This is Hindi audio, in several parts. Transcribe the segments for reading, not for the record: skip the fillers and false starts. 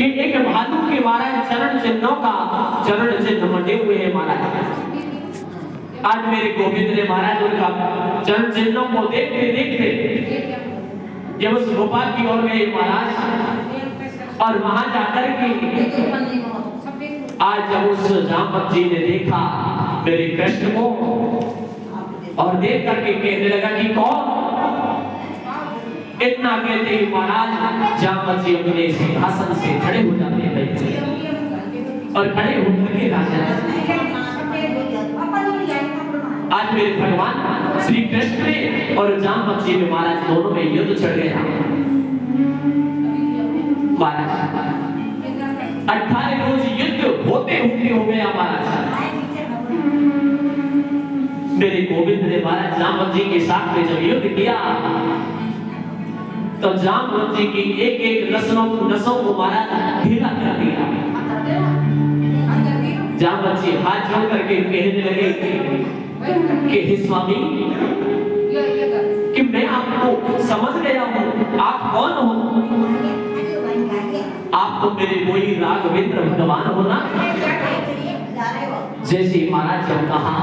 कि एक भालू के महाराज चरण चिन्हों का चरण चिन्ह बने हुए हैं महाराज। आज मेरे गोविंद ने महाराज उनका चरण चिन्हों को देखते देखते जब उस गुफा की ओर गए महाराज और वहां जाकर के आज जब उस जामवंत जी ने देखा मेरे कृष्ण को और देख करके कहने लगा कि कौन। इतना कहते ही महाराज जामवंत जी अपने सिंहासन से खड़े हो जाते हैं और खड़े होकर के राजा आज मेरे भगवान श्री कृष्ण ने और जामवंत जी में महाराज दोनों में युद्ध चढ़ गया। महाराज 18 रोज युद्ध होते होते हो गया महाराज। मेरे गोविंद ने महाराज जामवंत जी के साथ में जब युद्ध किया तो जामवंत जी की एक एक नसों को महाराज ढीला कर दिया। जामवंत जी हाथ जोड़ करके कहने लगे कि हे स्वामी कि मैं आपको समझ गया हूँ, आप कौन हो? आप तो मेरे कोई राघवेंद्र भगवान हो ना। जैसे महाराज जब कहा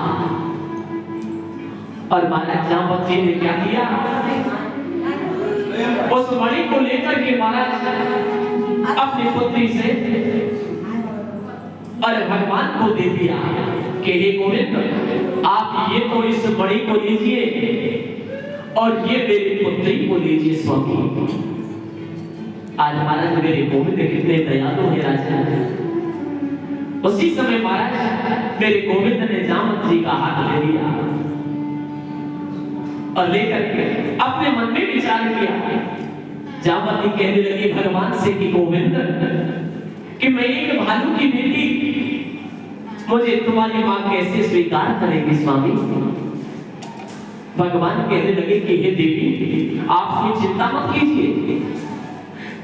और महाराज जामवंत जी ने क्या किया, उस मणि को लेकर के महाराज अपनी पुत्री से और भगवान को दे दिया कि हे गोविंद आप ये तो इस मणि को लीजिए और ये मेरी पुत्री को लीजिए स्वामी। आज महाराज मेरे गोविंद कितने दयालु हैं राजा। उसी समय महाराज मेरे गोविंद ने जामवंत जी का हाथ ले लिया और लेकर के अपने मन में विचार किया। जामवंत जी कहने लगी भगवान से कि गोविंद कि मैं एक भालू की बेटी, मुझे तुम्हारी मां कैसे स्वीकार करेगी स्वामी। भगवान कहने लगे कि हे देवी आप ये चिंता मत कीजिए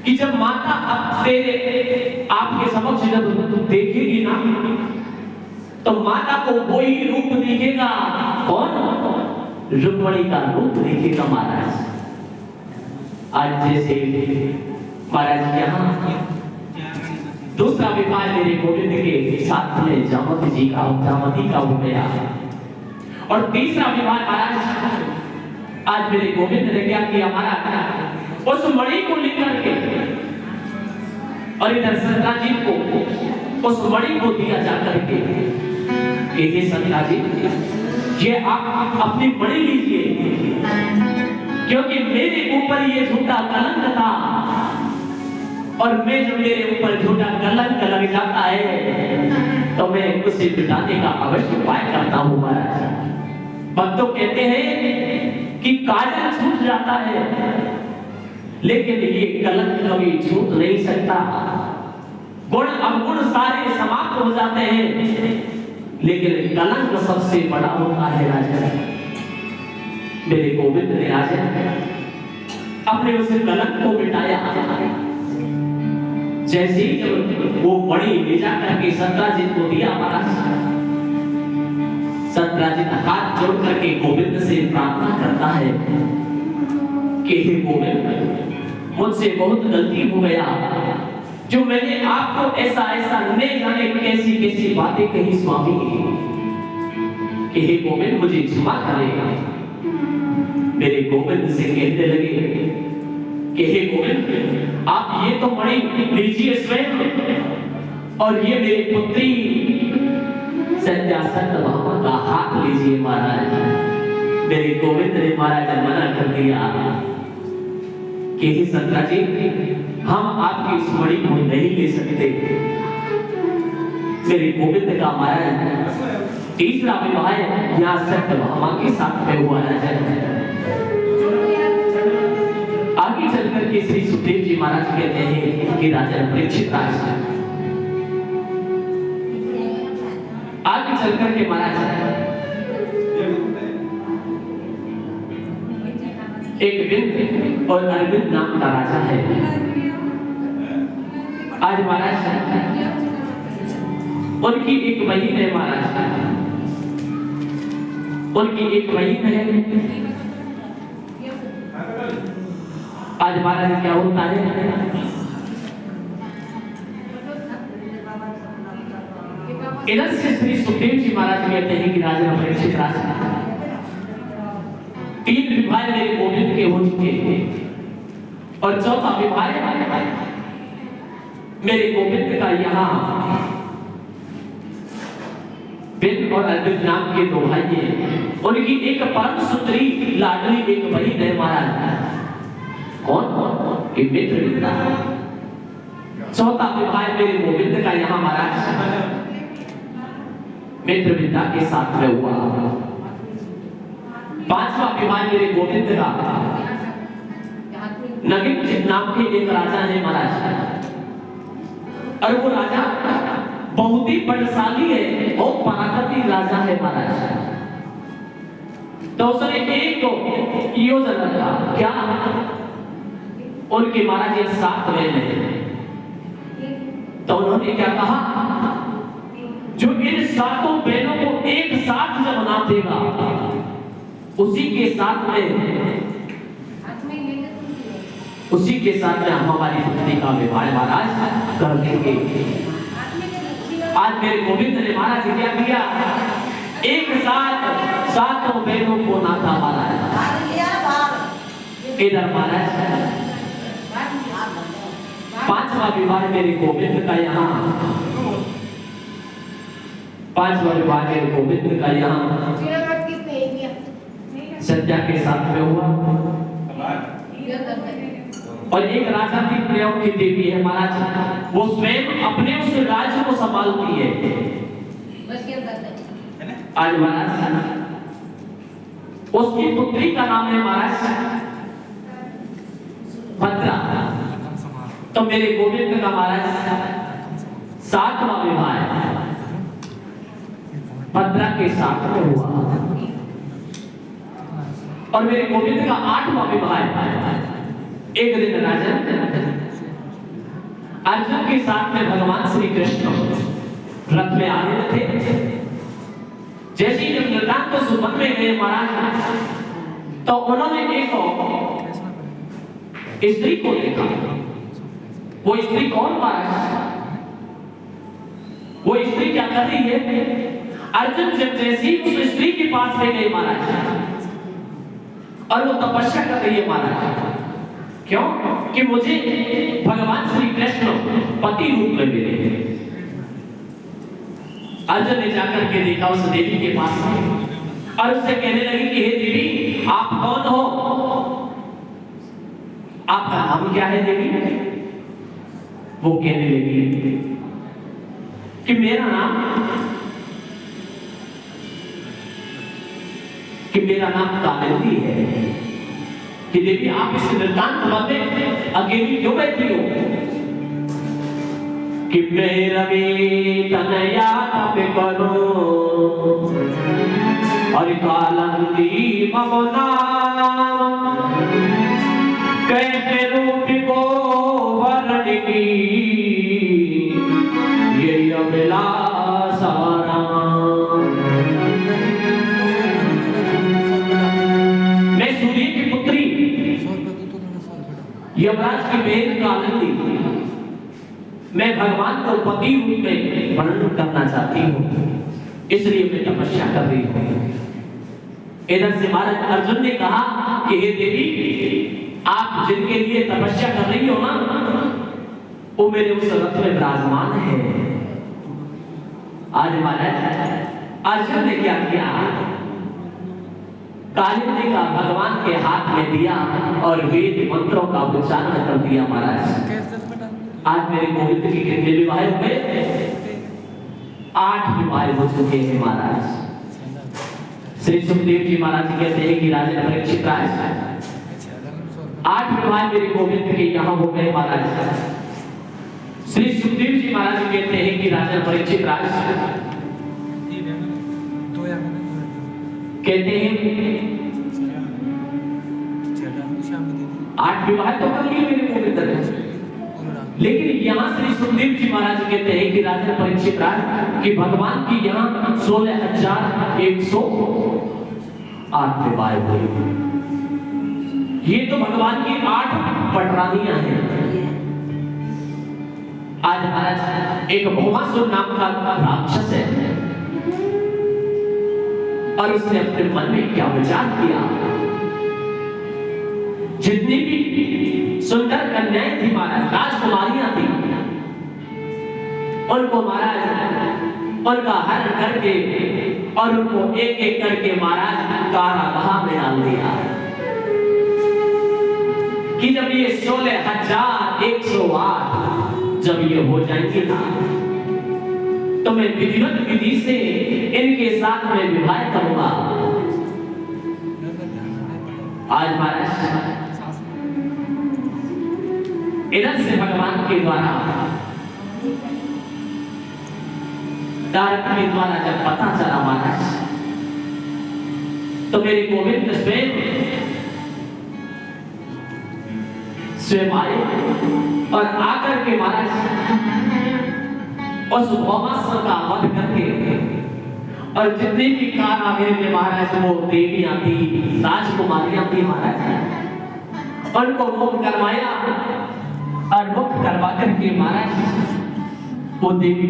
कि जब माता तेरे आपके समक्ष जब देखेगी ना तो माता को कोई रूप दिखेगा। कौन? रुक्मणी का रूप दिखेगा महाराज। आज जैसे महाराज यहाँ दूसरा विवाह मेरे गोविंद के साथ में जामवंती का हो गया और तीसरा विवाह महाराज आज मेरे गोविंद ने क्या किया महाराज, उस मणि को लेकर के और इधर सत्राजीत को उस मणि को दिया जाकर के हे सत्राजीत ये आप अपनी मणि लीजिए क्योंकि मेरे ऊपर ये झूठा कलंक था और मैं जब मेरे ऊपर झूठा कलंक लग जाता है तो मैं उसे मिटाने का अवश्य उपाय करता हूँ महाराज। भक्तों कहते हैं कि काजल छूट जाता है लेकिन ये कलंक कभी छूट नहीं सकता। गुण अवगुण सारे समाप्त हो जाते हैं लेकिन कलंक सबसे बड़ा होता है राजा। मेरे गोविंद ने राजा अपने उस कलंक को मिटाया। जैसे ही जब वो मणि ले जाकर के सत्राजीत को दिया महाराज, सत्राजीत हाथ जोड़ करके गोविंद से प्रार्थना करता है कि हे गोविंद मुझसे बहुत गलती हो गया जो मैंने आपको ऐसा न जाने कैसी कैसी बातें कही स्वामी कि हे गोविंद मुझे क्षमा करेगा। मेरे गोविंद से कहने लगे कि हे गोविंद आप ये तो मणि लीजिए स्वयं और ये मेरी पुत्री सत्यासत्य का हाथ लीजिए महाराज। मेरे गोविंद ने महाराज मना कर दिया कि हे सत्राजीत हम आपकी इस मणि को नहीं ले सकते। मेरे गोविंद का महाराज तीसरा विवाह यहाँ सत्यभामा के साथ में हुआ राजा। आगे चलकर के श्री सुखदेव जी महाराज कहते हैं कि राजा परीक्षित राज आगे चलकर के महाराज एक बिंद और अरविंद नाम का राजा है। आज महाराज उनकी एक बहन है महाराज, उनकी एक बहन है। आज महाराज क्या होता है इधर से श्री सुखदेव जी महाराज कहते हैं कि राजा परीक्षित राजा 3 विवाह मेरे गोविंद के हो चुके हैं और चौथा विवाह मेरे गोविंद का यहाँ बिन और अर्जुन नाम के 2 भाई हैं। उनकी एक परम सुंदरी लाडली एक बहन है महाराज। कौन? एक मित्रविद्या। चौथा विवाह मेरे गोविंद का यहाँ महाराज मित्रविद्या के साथ में हुआ। 5वां विवाह मेरे गोविंद का नगिन नाम के एक राजा है महाराज, और वो राजा बहुत ही बलशाली है, बहुत पराक्रमी राजा है महाराज। तो उसने एक योजना रखा, क्या? उनके महाराज एक 7 बहन है, तो उन्होंने क्या कहा, जो इन 7 बहनों को एक साथ जब बना देगा उसी के साथ में हम हमारी पुत्री का विवाह महाराज कर देंगे। आज मेरे गोविंद ने महाराज क्या किया, एक साथ 7 बहनों को नाता महाराज। इधर महाराज 5वां विवाह मेरे गोविंद का यहाँ 5वां विवाह मेरे गोविंद का यहाँ संध्या के साथ में हुआ। और एक राजा की प्रिया की देवी है महाराज, वो स्वयं अपने उस राज्य को संभालती है। आज महाराज उसकी पुत्री का नाम है महाराज भद्रा। तो मेरे गोविंद का महाराज 7वां विवाह भद्रा के साथ में हुआ, और मेरे गोविंद का 8वां विवाह एक दिन राजा अर्जुन के साथ में भगवान श्री कृष्ण रथ में आ रहे थे। जैसे ही जब वृंदावन तो सुवन में गए महाराज, तो उन्होंने एक स्त्री को देखा। वो स्त्री कौन महाराज? वो स्त्री क्या कर रही है? अर्जुन जब जैसे ही उस स्त्री के पास में गए महाराज, और वो तपस्या कर रही है महाराज। क्यों? कि मुझे भगवान श्री कृष्ण पति रूप में मिले। अर्जुन ने जाकर के देखा उस देवी के पास में, और उससे कहने लगी कि हे देवी, आप कौन हो? आपका नाम क्या है देवी? वो कहने लगी कि मेरा नाम कालिंदी है। कि देवी आप इस वृत्तांत में अकेली क्यों बैठी हो? कि मेरा तनया तप करो और कालिंदी मम नाम, कैसे रूप को वर्ण की ये अभिलाषा। मैं सूर्य की पुत्री यमराज की बहन कालिंदी, मैं भगवान को पति रूप में वर्णन करना चाहती हूँ, इसलिए मैं तपस्या कर रही हूँ। इधर से महाराज अर्जुन ने कहा कि हे देवी, आप जिनके लिए तपस्या कर रही हो ना, वो मेरे उस रथ में विराजमान है। आज महाराज अर्जुन ने क्या किया, कालिंदी का भगवान के हाथ में दिया और वेद मंत्रों का उच्चारण कर दिया महाराज। आज मेरे गोविंद की कितने विवाह हो गए? 8 विवाह हो चुके हैं महाराज। श्री सुखदेव जी महाराज कहते हैं कि राजा परीक्षित राज 8 विवाह मेरे गोविंद के यहाँ हो गए महाराज। श्री सुखदेव जी महाराज कहते हैं कि राजा परीक्षित राज कहते हैं 8 विवाह तो कर लिए मेरे गोविंद ने, लेकिन यहाँ श्री सुखदेव जी महाराज कहते हैं कि राजा परीक्षित राज कि भगवान की यहाँ 16,108 विवाह हुई। ये तो भगवान की 8 पटरानियां हैं। आज महाराज एक भौमासुर नाम का राक्षस है, और उसने अपने मन में क्या विचार किया, जितनी भी सुंदर कन्याएं थी महाराज, राजकुमारियां थी, उनको महाराज उनका हरण करके और उनको एक एक करके महाराज कारागाह में डाल दिया कि जब ये 16,108 जब ये हो जाएंगे ना, तो मैं विधिवत विधि से इनके साथ में विवाह करूंगा। आज महाराज इधर से भगवान के द्वारा तारक के द्वारा जब पता चला महाराज, तो मेरे गोविंद स्वयं आए और आकर के महाराज उस भौमासुर का वध करके, और जितने भी कारागृह में महाराज वो देवियां थी, राजकुमारियां थी महाराज, उनको मुक्त करवाया और मुक्त करवा करके महाराज वो देवी